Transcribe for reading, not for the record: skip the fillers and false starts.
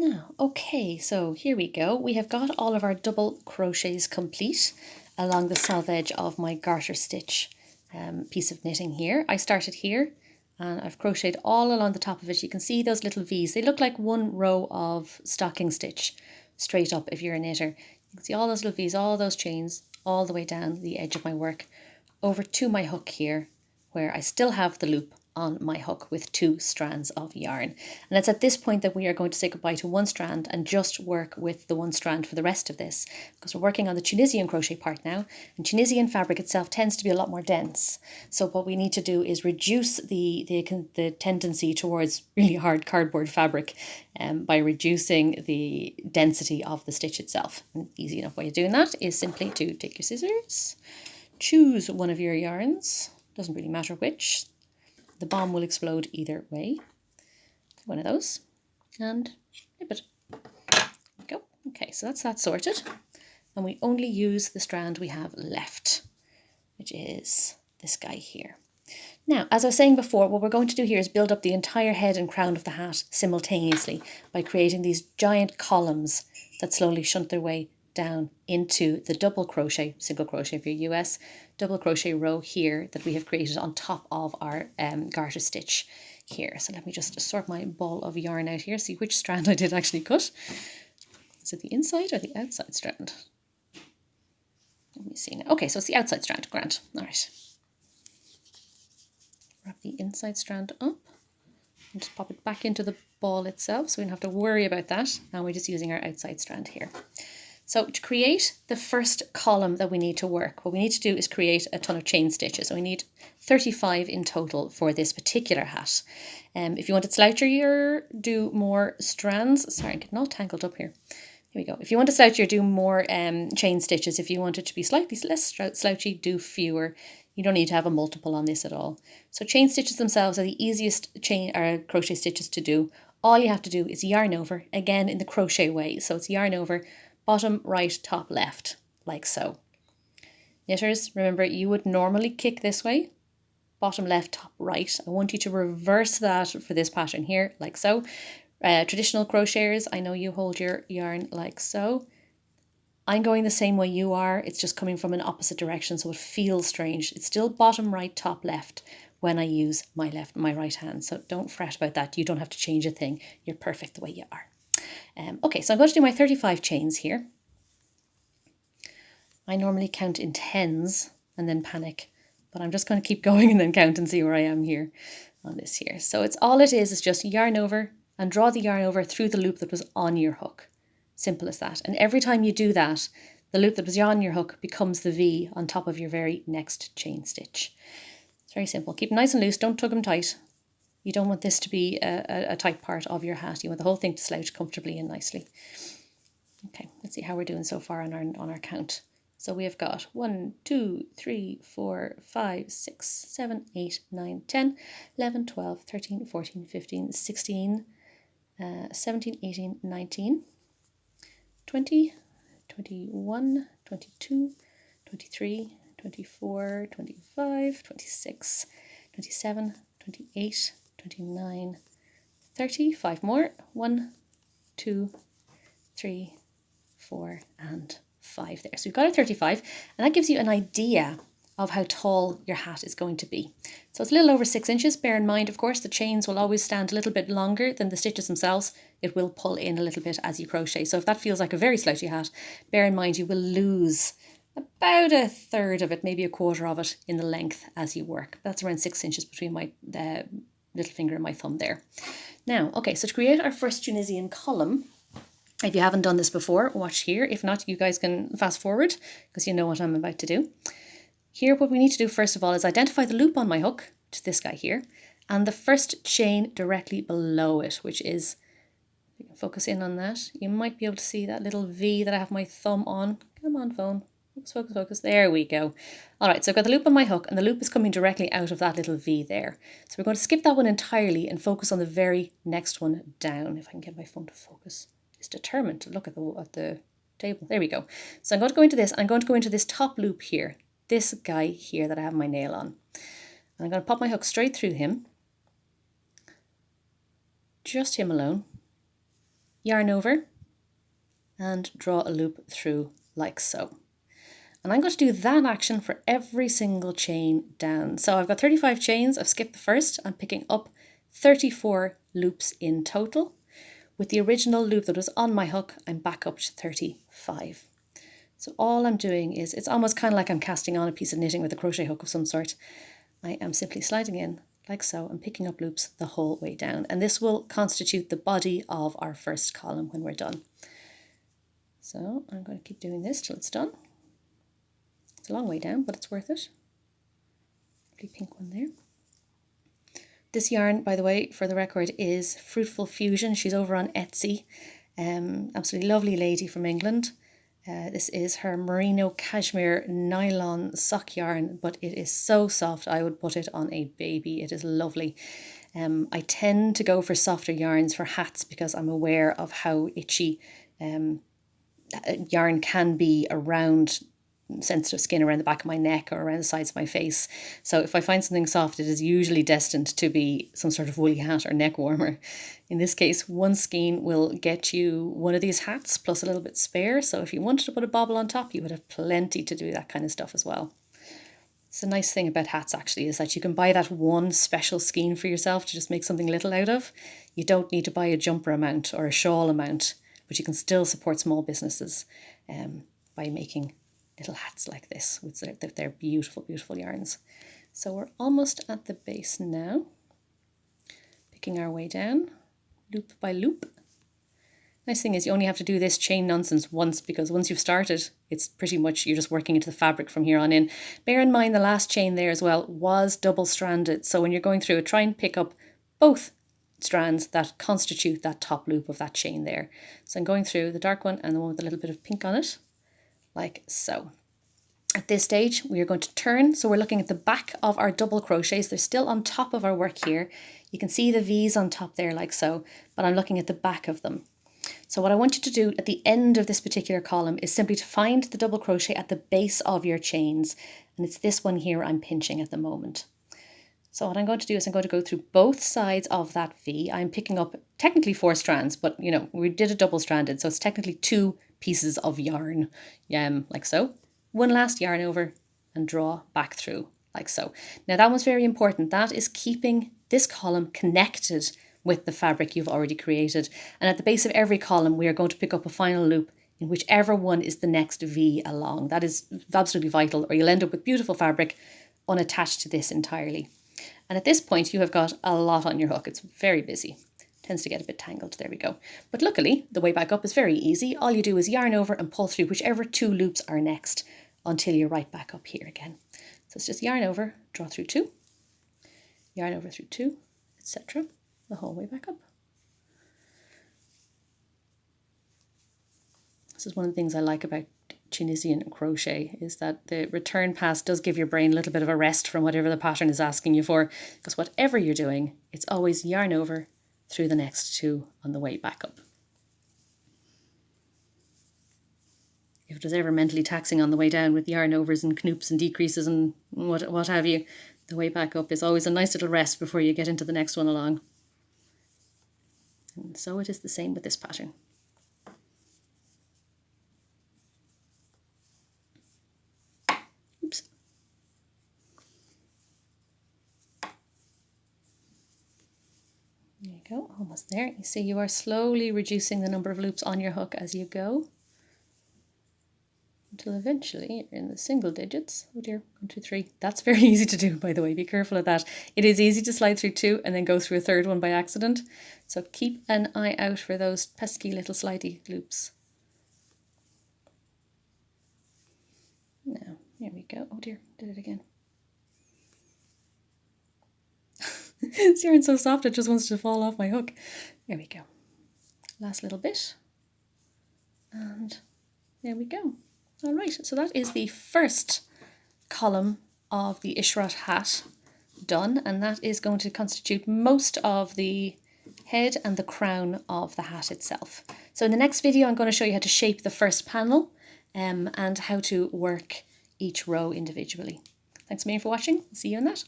Now, okay, so here we go. We have got all of our double crochets complete along the self edge of my garter stitch piece of knitting here. I started here and I've crocheted all along the top of it. You can see those little V's. They look like one row of stocking stitch straight up if you're a knitter. You can see all those little V's, all those chains, all the way down the edge of my work over to my hook here, where I still have the loop on my hook with 2 strands of yarn. And it's at this point that we are going to say goodbye to one strand and just work with the one strand for the rest of this, because we're working on the Tunisian crochet part now, and Tunisian fabric itself tends to be a lot more dense. So what we need to do is reduce the tendency towards really hard cardboard fabric by reducing the density of the stitch itself. An easy enough way of doing that is simply to take your scissors, choose one of your yarns, doesn't really matter which. The bomb will explode either way. One of those, and nip it. There we go. Okay, so that's that sorted. And we only use the strand we have left, which is this guy here. Now, as I was saying before, what we're going to do here is build up the entire head and crown of the hat simultaneously by creating these giant columns that slowly shunt their way down into the double crochet, single crochet if you're US, double crochet row here that we have created on top of our garter stitch here. So let me just sort my ball of yarn out here, see which strand I did actually cut. Is it the inside or the outside strand? Let me see now. Okay, so it's the outside strand, grand. All right. Wrap the inside strand up and just pop it back into the ball itself so we don't have to worry about that. And we're just using our outside strand here. So to create the first column that we need to work, what we need to do is create a ton of chain stitches. So we need 35 in total for this particular hat. If you want it slouchier, do more strands. Sorry, I'm getting all tangled up here. Here we go. If you want it slouchier, do more chain stitches. If you want it to be slightly less slouchy, do fewer. You don't need to have a multiple on this at all. So chain stitches themselves are the easiest crochet stitches to do. All you have to do is yarn over, again in the crochet way. So it's yarn over, bottom right, top left, like so. Knitters, remember you would normally kick this way, bottom left, top right. I want you to reverse that for this pattern here, like so. Traditional crocheters, I know you hold your yarn like so. I'm going the same way you are, it's just coming from an opposite direction, so it feels strange. It's still bottom right, top left when I use my right hand, so don't fret about that. You don't have to change a thing. You're perfect the way you are. Okay, so I'm going to do my 35 chains here. I normally count in tens and then panic, but I'm just going to keep going and then count and see where I am here on this here. So it's all it is just yarn over and draw the yarn over through the loop that was on your hook. Simple as that. And every time you do that, the loop that was on your hook becomes the V on top of your very next chain stitch. It's very simple. Keep it nice and loose, don't tug them tight. You don't want this to be a tight part of your hat. You want the whole thing to slouch comfortably and nicely. Okay, let's see how we're doing so far on our count. So we have got 1, 2, 3, 4, 5, 6, 7, 8, 9, 10, 11, 12, 13, 14, 15, 16, 17, 18, 19, 20, 21, 22, 23, 24, 25, 26, 27, 28, 29, 30, 5 more, 1, 2, 3, 4, and 5 there. So we've got a 35, and that gives you an idea of how tall your hat is going to be. So it's a little over 6 inches. Bear in mind, of course, the chains will always stand a little bit longer than the stitches themselves. It will pull in a little bit as you crochet. So if that feels like a very slouchy hat, bear in mind you will lose about a third of it, maybe a quarter of it in the length as you work. That's around 6 inches between my little finger and my thumb there. Now, okay, so to create our first Tunisian column, if you haven't done this before, watch here. If not, you guys can fast forward because you know what I'm about to do. Here, what we need to do first of all is identify the loop on my hook, which is this guy here, and the first chain directly below it, which is, focus in on that. You might be able to see that little V that I have my thumb on. Come on, phone. Focus, focus, focus. There we go. All right, so I've got the loop on my hook, and the loop is coming directly out of that little V there. So we're going to skip that one entirely and focus on the very next one down. If I can get my phone to focus. It's determined to look at the table. There we go. So I'm going to go into this. I'm going to go into this top loop here. This guy here that I have my nail on. And I'm going to pop my hook straight through him. Just him alone. yarn over and draw a loop through like so. And I'm going to do that action for every single chain down. So I've got 35 chains, I've skipped the first, I'm picking up 34 loops in total. With the original loop that was on my hook, I'm back up to 35. So all I'm doing is, it's almost kind of like I'm casting on a piece of knitting with a crochet hook of some sort. I am simply sliding in like so and picking up loops the whole way down. And this will constitute the body of our first column when we're done. So I'm going to keep doing this till it's done. It's a long way down, but it's worth it. Pretty pink one there. This yarn, by the way, for the record, is Fruitful Fusion. She's over on Etsy. Absolutely lovely lady from England. This is her merino cashmere nylon sock yarn, but it is so soft. I would put it on a baby. It is lovely. I tend to go for softer yarns for hats because I'm aware of how itchy yarn can be around sensitive skin around the back of my neck or around the sides of my face. So if I find something soft, it is usually destined to be some sort of woolly hat or neck warmer. In this case, one skein will get you one of these hats plus a little bit spare. So if you wanted to put a bobble on top, you would have plenty to do that kind of stuff as well. It's a nice thing about hats actually, is that you can buy that one special skein for yourself to just make something little out of. You don't need to buy a jumper amount or a shawl amount, but you can still support small businesses by making little hats like this with their beautiful, beautiful yarns. So we're almost at the base now. Picking our way down, loop by loop. Nice thing is you only have to do this chain nonsense once, because once you've started, it's pretty much, you're just working into the fabric from here on in. Bear in mind the last chain there as well was double-stranded. So when you're going through it, try and pick up both strands that constitute that top loop of that chain there. So I'm going through the dark one and the one with a little bit of pink on it, like so. At this stage, we are going to turn. So we're looking at the back of our double crochets. They're still on top of our work here. You can see the V's on top there like so, but I'm looking at the back of them. So what I want you to do at the end of this particular column is simply to find the double crochet at the base of your chains. And it's this one here I'm pinching at the moment. So what I'm going to do is I'm going to go through both sides of that V. I'm picking up technically 4 strands, but you know, we did a double stranded, so it's technically 2 pieces of yarn, like so. One last yarn over and draw back through like so. Now that was very important. That is keeping this column connected with the fabric you've already created. And at the base of every column, we are going to pick up a final loop in whichever one is the next V along. That is absolutely vital, or you'll end up with beautiful fabric unattached to this entirely. And at this point, you have got a lot on your hook. It's very busy. Tends to get a bit tangled. There we go. But luckily, the way back up is very easy. All you do is yarn over and pull through whichever 2 loops are next until you're right back up here again. So it's just yarn over, draw through 2, yarn over through 2, etc. the whole way back up. This is one of the things I like about Tunisian crochet, is that the return pass does give your brain a little bit of a rest from whatever the pattern is asking you for, because whatever you're doing, it's always yarn over through the next 2 on the way back up. If it was ever mentally taxing on the way down with yarn overs and knoops and decreases and what have you, the way back up is always a nice little rest before you get into the next one along. And so it is the same with this pattern. Oops. There you go, almost there. You see you are slowly reducing the number of loops on your hook as you go, until eventually you're in the single digits. Oh dear, 1, 2, 3. That's very easy to do, by the way. Be careful of that. It is easy to slide through 2 and then go through a 3rd one by accident. So keep an eye out for those pesky little slidey loops. Now, here we go. Oh dear, did it again. This yarn's so soft, it just wants to fall off my hook. There we go. Last little bit. And there we go. All right, so that is the first column of the Ishrat hat done, and that is going to constitute most of the head and the crown of the hat itself. So in the next video, I'm going to show you how to shape the first panel and how to work each row individually. Thanks a million for watching. See you in that.